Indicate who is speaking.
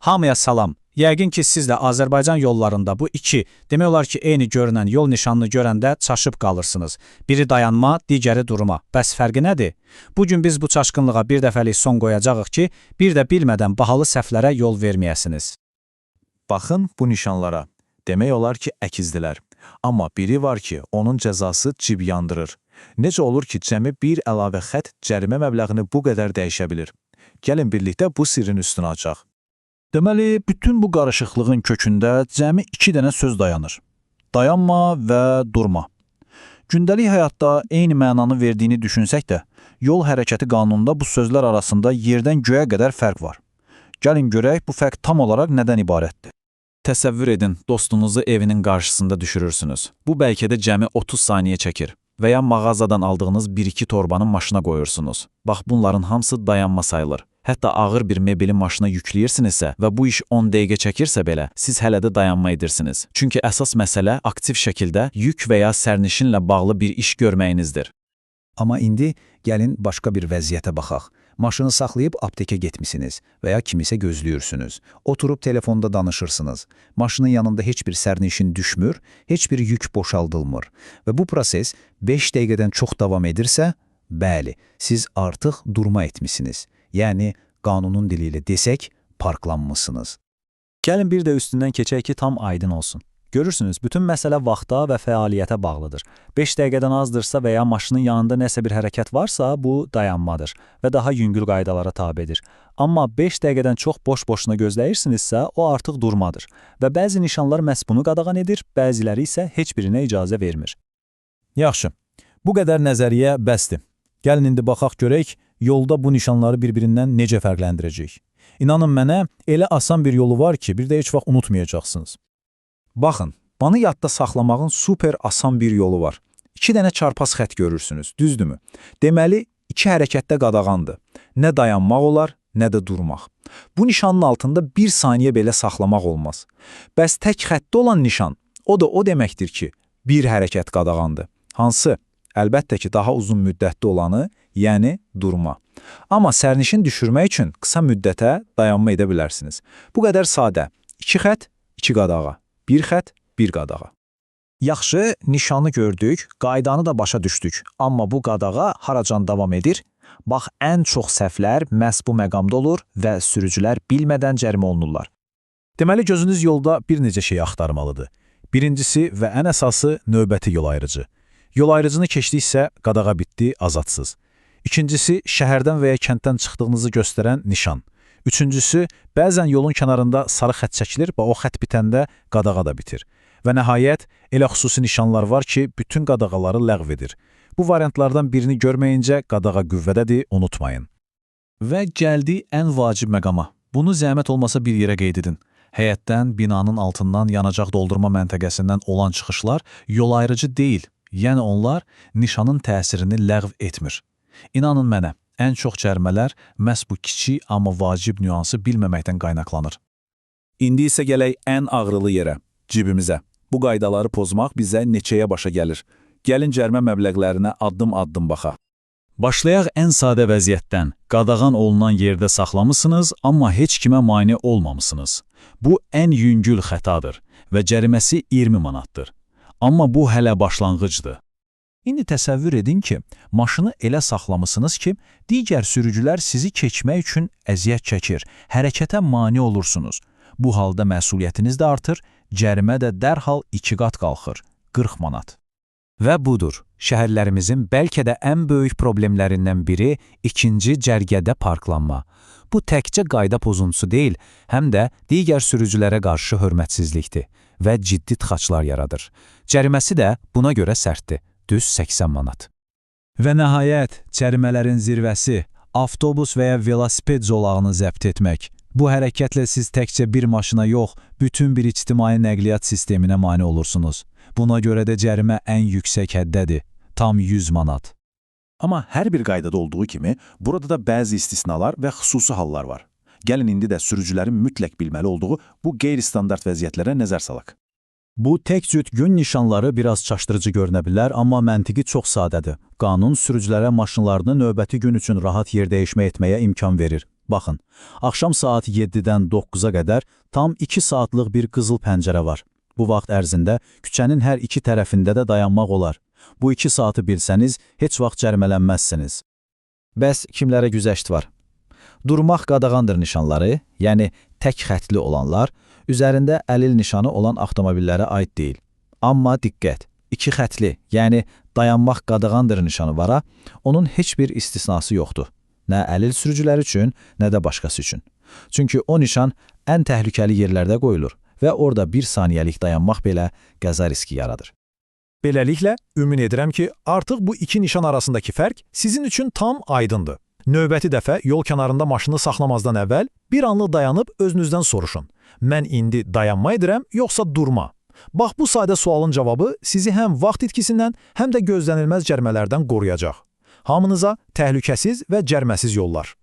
Speaker 1: Hamıya salam. Yəqin ki, siz də Azərbaycan yollarında bu iki, demək olar ki, eyni görünən yol nişanını görəndə çaşıb qalırsınız. Biri dayanma, digəri durma. Bəs fərqi nədir? Bugün biz bu çaşqınlığa bir dəfəlik son qoyacağıq ki, bir də bilmədən bahalı səhvlərə yol verməyəsiniz.
Speaker 2: Baxın bu nişanlara. Demək olar ki, əkizdilər. Amma biri var ki, onun cəzası cib yandırır. Necə olur ki, cəmi bir əlavə xətt cərimə məbləğini bu qədər dəyişə bilir? Gəlin birlikdə bu sirrin üstünü açaq.
Speaker 3: Deməli, bütün bu qarışıqlığın kökündə cəmi iki dənə söz dayanır. Dayanma və durma. Gündəlik həyatda eyni mənanı verdiyini düşünsək də, yol hərəkəti qanununda bu sözlər arasında yerdən göyə qədər fərq var. Gəlin görək, bu fərq tam olaraq nədən ibarətdir?
Speaker 2: Təsəvvür edin, dostunuzu evinin qarşısında düşürürsünüz. Bu bəlkə də cəmi 30 saniyə çəkir. Və ya mağazadan aldığınız 1-2 torbanı maşına qoyursunuz. Bax, bunların hamısı dayanma sayılır. Hətta ağır bir mebeli maşına yükləyirsinizsə və bu iş 10 dəqiqə çəkirsə belə, siz hələ də dayanma edirsiniz. Çünki əsas məsələ aktiv şəkildə yük və ya sərnişinlə bağlı bir iş görməyinizdir.
Speaker 4: Amma indi gəlin başqa bir vəziyyətə baxaq. Maşını saxlayıb aptekə getmisiniz və ya kimisə gözləyirsiniz. Oturub telefonda danışırsınız. Maşının yanında heç bir sərnişin düşmür, heç bir yük boşaldılmır. Və bu proses 5 dəqiqədən çox davam edirsə, bəli, siz artıq durma etmisiniz. Yəni, qanunun dili ilə desək, parklanmışsınız.
Speaker 3: Gəlin bir də üstündən keçək ki, tam aydın olsun. Görürsünüz, bütün məsələ vaxta və fəaliyyətə bağlıdır. 5 dəqiqədən azdırsa və ya maşının yanında nəsə bir hərəkət varsa, bu dayanmadır və daha yüngül qaydalara tabedir. Amma 5 dəqiqədən çox boş-boşuna gözləyirsinizsə, o artıq durmadır. Və bəzi nişanlar məhz bunu qadağan edir, bəziləri isə heç birinə icazə vermir.
Speaker 5: Yaxşı, bu qədər nəzəriyyə bəsdir. Gəlin indi baxaq görək, yolda bu nişanları bir-birindən necə fərqləndirəcəyik. İnanın mənə, elə asan bir yolu var ki, bir də heç vaxt unutmayacaqsınız.
Speaker 4: Baxın, banı yadda saxlamağın super asan bir yolu var. 2 dənə çarpaz xətt görürsünüz, düzdürmü? Deməli, 2 hərəkətdə qadağandır. Nə dayanmaq olar, nə də durmaq. Bu nişanın altında 1 saniyə belə saxlamaq olmaz. Bəs tək xəttdə olan nişan, o da o deməkdir ki, bir hərəkət qadağandır. Hansı? Əlbəttə ki, daha uzun müddətli olanı, yəni durma. Amma sərnişin düşürmək üçün qısa müddətə dayanma edə bilərsiniz. Bu qədər sadə. 2 xətt, 2 qadağa. 1 xətt, 1 qadağa.
Speaker 1: Yaxşı, nişanı gördük, qaydanı da başa düşdük. Amma bu qadağa haracan davam edir? Bax, ən çox səhvlər məhz bu məqamda olur və sürücülər bilmədən cərimə olunurlar.
Speaker 5: Deməli, gözünüz yolda bir necə şey axtarmalıdır. Birincisi və ən əsası növbəti yol ayrıcı. Yol ayrıcını keçdiksə qadağa bitdi, azadsız. İkincisi, şəhərdən və ya kənddən çıxdığınızı göstərən nişan. Üçüncüsü, bəzən yolun kənarında sarı xətt çəkilir və o xətt bitəndə qadağa da bitir. Və nəhayət, elə xüsusi nişanlar var ki, bütün qadağaları ləğv edir. Bu variantlardan birini görməyincə qadağa qüvvədədir, unutmayın.
Speaker 3: Və gəldi ən vacib məqama. Bunu zəhmət olmasa bir yerə qeyd edin. Həyətdən, binanın altından yanacaq doldurma məntəqəsindən olan çıxışlar yol ayrıcı deyil. Yəni onlar nişanın təsirini ləğv etmir. İnanın mənə, ən çox cərimələr məhz bu kiçik, amma vacib nüansı bilməməkdən qaynaqlanır.
Speaker 2: İndi isə gələk ən ağrılı yerə, cibimizə. Bu qaydaları pozmaq bizə neçəyə başa gəlir? Gəlin cərimə məbləğlərinə addım-addım baxaq.
Speaker 3: Başlayaq ən sadə vəziyyətdən. Qadağan olunan yerdə saxlamısınız, amma heç kimə mane olmamısınız. Bu ən yüngül xətadır və cəriməsi 20 manatdır. Amma bu hələ başlanğıcdır.
Speaker 4: İndi təsəvvür edin ki, maşını elə saxlamısınız ki, digər sürücülər sizi keçmək üçün əziyyət çəkir, hərəkətə mane olursunuz. Bu halda məsuliyyətiniz də artır, cərimə də dərhal 2 qat qalxır, 40 manat.
Speaker 1: Və budur, şəhərlərimizin bəlkə də ən böyük problemlərindən biri ikinci cərgədə parklanma. Bu təkcə qayda pozuntusu deyil, həm də digər sürücülərə qarşı hörmətsizlikdir və ciddi tıxaclar yaradır. Cəriməsi də buna görə sərtdir, düz 80 manat.
Speaker 5: Və nəhayət, cərimələrin zirvəsi, avtobus və ya velosiped zolağını zəbt etmək. Bu hərəkətlə siz təkcə bir maşına yox, bütün bir ictimai nəqliyyat sisteminə mane olursunuz. Buna görə də cərimə ən yüksək həddədir, tam 100 manat.
Speaker 2: Amma hər bir qaydada olduğu kimi, burada da bəzi istisnalar və xüsusi hallar var. Gəlin indi də sürücülərin mütləq bilməli olduğu bu qeyri-standart vəziyyətlərə nəzər salaq.
Speaker 5: Bu tək cüt gün nişanları biraz çaşdırıcı görünə bilər, amma məntiqi çox sadədir. Qanun sürücülərə maşınlarını növbəti gün üçün rahat yer dəyişmə etməyə imkan verir. Baxın, axşam saat 7-dən 9-a qədər tam 2 saatlıq bir qızıl pəncərə var. Bu vaxt ərzində küçənin hər iki tərəfində də dayanmaq olar. Bu 2 saatı bilsəniz, heç vaxt cərimələnməzsiniz.
Speaker 2: Bəs kimlərə güzəşt var? Durmaq qadağandır nişanları, yəni tək xətli olanlar, üzərində əlil nişanı olan avtomobillərə aid deyil. Amma diqqət, 2 xətli, yəni dayanmaq qadağandır nişanı vara, onun heç bir istisnası yoxdur. Nə əlil sürücülər üçün, nə də başqası üçün. Çünki o nişan ən təhlükəli yerlərdə qoyulur və orada 1 saniyəlik dayanmaq belə qəza riski yaradır.
Speaker 5: Beləliklə, ümid edirəm ki, artıq bu iki nişan arasındakı fərq sizin üçün tam aydındır. Növbəti dəfə yol kənarında maşını saxlamazdan əvvəl bir anlıq dayanıb özünüzdən soruşun. Mən indi dayanma edirəm, yoxsa durma? Bax, bu sadə sualın cavabı sizi həm vaxt itkisindən, həm də gözlənilməz cərmələrdən qoruyacaq. Hamınıza təhlükəsiz və cərməsiz yollar.